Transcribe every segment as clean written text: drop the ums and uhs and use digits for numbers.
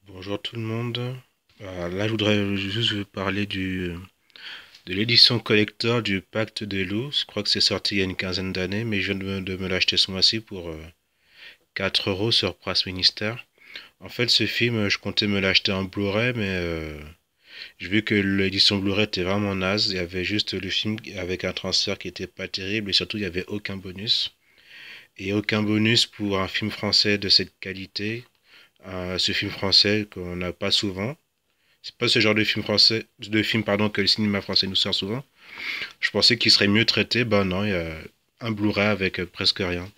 Bonjour tout le monde. Là, je voudrais juste vous parler de l'édition collector du Pacte des loups. Je crois que c'est sorti il y a une quinzaine d'années, mais je viens de me l'acheter ce mois-ci pour 4 euros sur Price Ministère. En fait, ce film, je comptais me l'acheter en Blu-ray, mais j'ai vu que l'édition Blu-ray était vraiment naze. Il y avait juste le film avec un transfert qui était pas terrible et surtout il n'y avait aucun bonus. Et aucun bonus pour un film français de cette qualité. Ce film français qu'on n'a pas souvent. C'est pas ce genre de film français, de film pardon, que le cinéma français nous sort souvent. Je pensais qu'il serait mieux traité. Ben non, il y a un Blu-ray avec presque rien.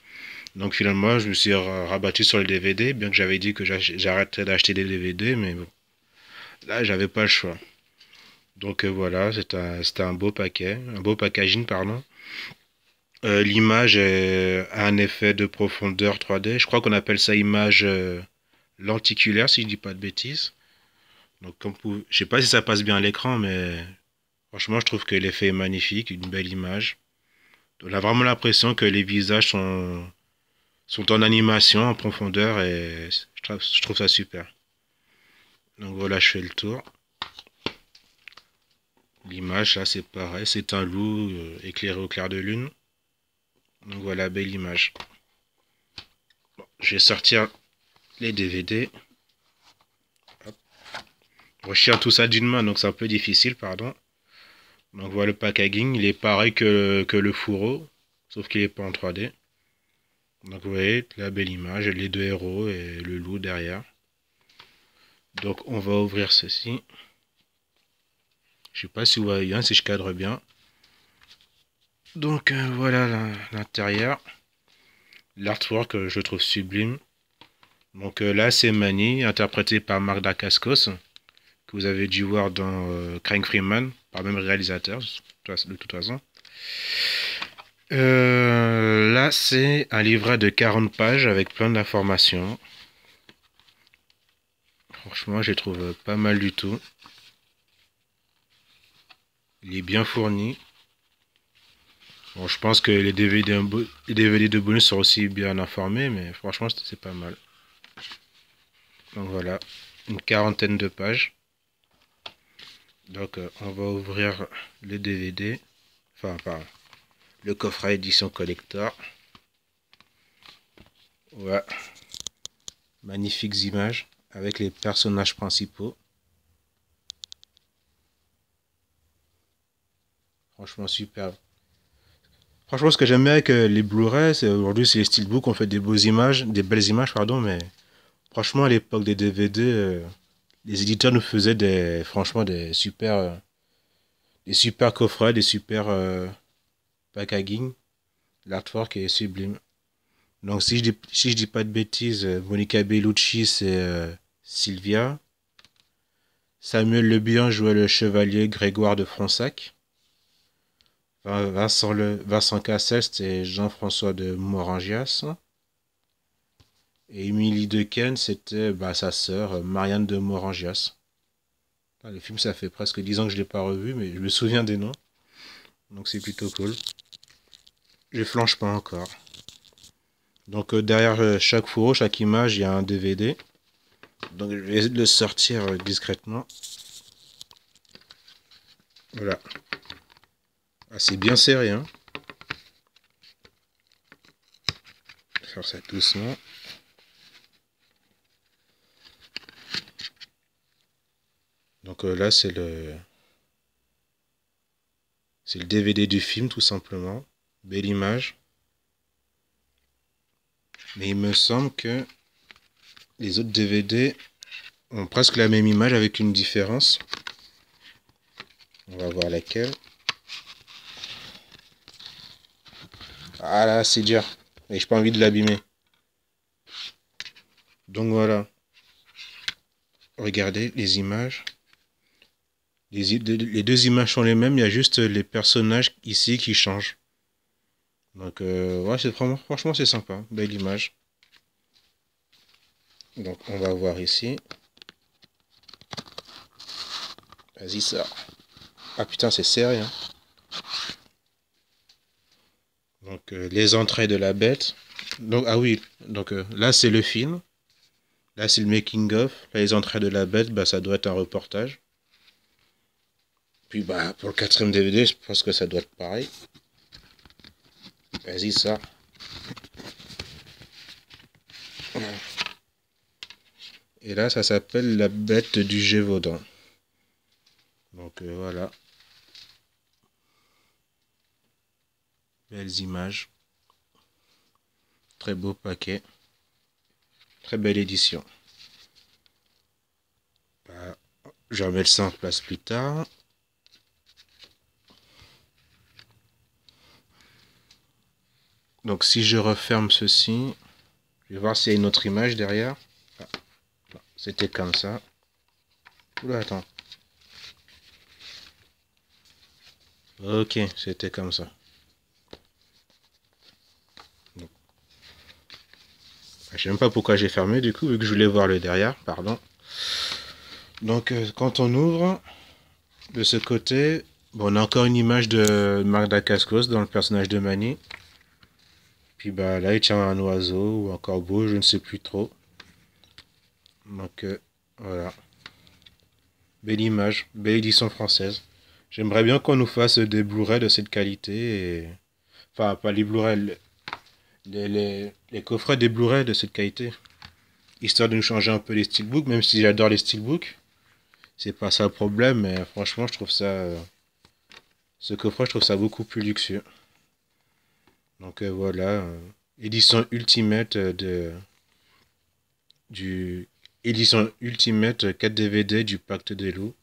Donc finalement, je me suis rabattu sur le DVD, bien que j'avais dit que j'arrêterais d'acheter des DVD, mais bon, là, j'avais pas le choix. Donc voilà, c'était un beau paquet, un beau packaging, pardon. L'image a un effet de profondeur 3D. Je crois qu'on appelle ça image lenticulaire, si je dis pas de bêtises. Donc, je sais pas si ça passe bien à l'écran, mais franchement, je trouve que l'effet est magnifique, une belle image. On a vraiment l'impression que les visages sont en animation, en profondeur, et je trouve ça super. Donc voilà, je fais le tour. L'image, là, c'est pareil, c'est un loup éclairé au clair de lune. Donc voilà, belle image. Bon, je vais sortir les DVD. Hop. Je tiens tout ça d'une main, donc c'est un peu difficile, pardon. Donc voilà le packaging, il est pareil que le fourreau, sauf qu'il n'est pas en 3D. Donc vous voyez la belle image, les deux héros et le loup derrière. Donc on va ouvrir ceci. Je sais pas si vous voyez bien, si je cadre bien. Donc voilà l'intérieur. L'artwork, je le trouve sublime. Donc là c'est Manny, interprété par Mark Dacascos, que vous avez dû voir dans Crying Freeman, par le même réalisateur, de toute façon. Là c'est un livret de 40 pages avec plein d'informations. Franchement, je les trouve pas mal du tout. Il est bien fourni. Bon, je pense que les DVD de bonus sont aussi bien informés, mais franchement, c'est pas mal. Donc voilà, une quarantaine de pages. Donc on va ouvrir le DVD, enfin, le coffret édition collector. Voilà, magnifiques images avec les personnages principaux. Franchement, super. Franchement, ce que j'aime bien avec les Blu-ray, c'est aujourd'hui, c'est les steelbooks, on fait des belles images, pardon, mais franchement, à l'époque des DVD, les éditeurs nous faisaient franchement, des super coffrets, des super packaging. L'artwork est sublime. Donc, si je dis pas de bêtises, Monica Bellucci, c'est Sylvia. Samuel Le Bihan jouait le chevalier Grégoire de Fronsac. Vincent Cassel, c'était Jean-François de Morangias. Et Émilie Dequesne, c'était sa sœur, Marianne de Morangias. Le film, ça fait presque 10 ans que je ne l'ai pas revu, mais je me souviens des noms. Donc c'est plutôt cool. Je flanche pas encore. Donc derrière chaque fourreau, chaque image, il y a un DVD. Donc je vais essayer de le sortir discrètement. Voilà. Ah, c'est bien serré, hein. Je vais faire ça doucement. Donc là, c'est le DVD du film, tout simplement. Belle image. Mais il me semble que les autres DVD ont presque la même image avec une différence. On va voir laquelle. Ah là, c'est dur. Et j'ai pas envie de l'abîmer. Donc voilà. Regardez les images. Les deux images sont les mêmes, il y a juste les personnages ici qui changent. Donc ouais, franchement c'est sympa, belle image. Donc on va voir ici. Vas-y ça. Ah putain c'est serré, hein. Donc les entrailles de la bête. Donc ah oui, donc là c'est le film. Là, c'est le making of. Là, les entrées de la bête, bah, ça doit être un reportage. Puis, bah, pour le quatrième DVD, je pense que ça doit être pareil. Vas-y, ça. Et là, ça s'appelle La bête du Gévaudan. Donc, voilà. Belles images. Très beau paquet. Très belle édition. Bah, je remets ça en place plus tard. Donc si je referme ceci, je vais voir s'il y a une autre image derrière. Ah, c'était comme ça. Oula, attends. Ok, c'était comme ça. Donc, je sais même pas pourquoi j'ai fermé du coup, vu que je voulais voir le derrière, pardon. Donc quand on ouvre, de ce côté, bon, on a encore une image de Marc Dacascos dans le personnage de Manny. Puis bah là, il tient un oiseau ou un corbeau, je ne sais plus trop. Donc voilà. Belle image, belle édition française. J'aimerais bien qu'on nous fasse des Blu-ray de cette qualité. Et... Enfin, pas les Blu-ray, les coffrets des Blu-ray de cette qualité. Histoire de nous changer un peu les steelbooks, même si j'adore les steelbooks. C'est pas ça le problème, mais franchement, je trouve ça. Ce coffret, je trouve ça beaucoup plus luxueux. Donc voilà. Édition Ultimate du. Édition Ultimate 4 DVD du Pacte des Loups.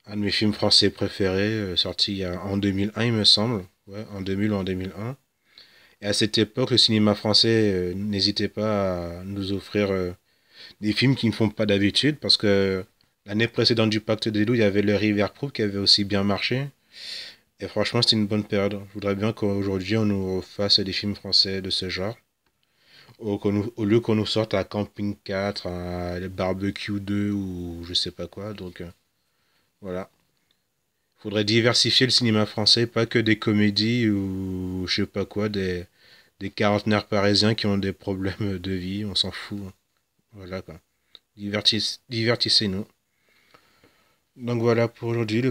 Un de mes films français préférés, sorti en 2001, il me semble. Ouais, en 2000 ou en 2001. Et à cette époque, le cinéma français n'hésitait pas à nous offrir des films qui ne font pas d'habitude, parce que l'année précédente du Pacte des Loups, il y avait le Rivière-Prouve qui avait aussi bien marché. Et franchement, c'était une bonne période. Je voudrais bien qu'aujourd'hui, on nous fasse des films français de ce genre. Au lieu qu'on nous sorte à Camping 4, à Barbecue 2 ou je sais pas quoi. Donc voilà. Faudrait diversifier le cinéma français, pas que des comédies ou je sais pas quoi, des quarantenaires parisiens qui ont des problèmes de vie, on s'en fout. Voilà quoi. Divertissez-nous. Donc voilà pour aujourd'hui.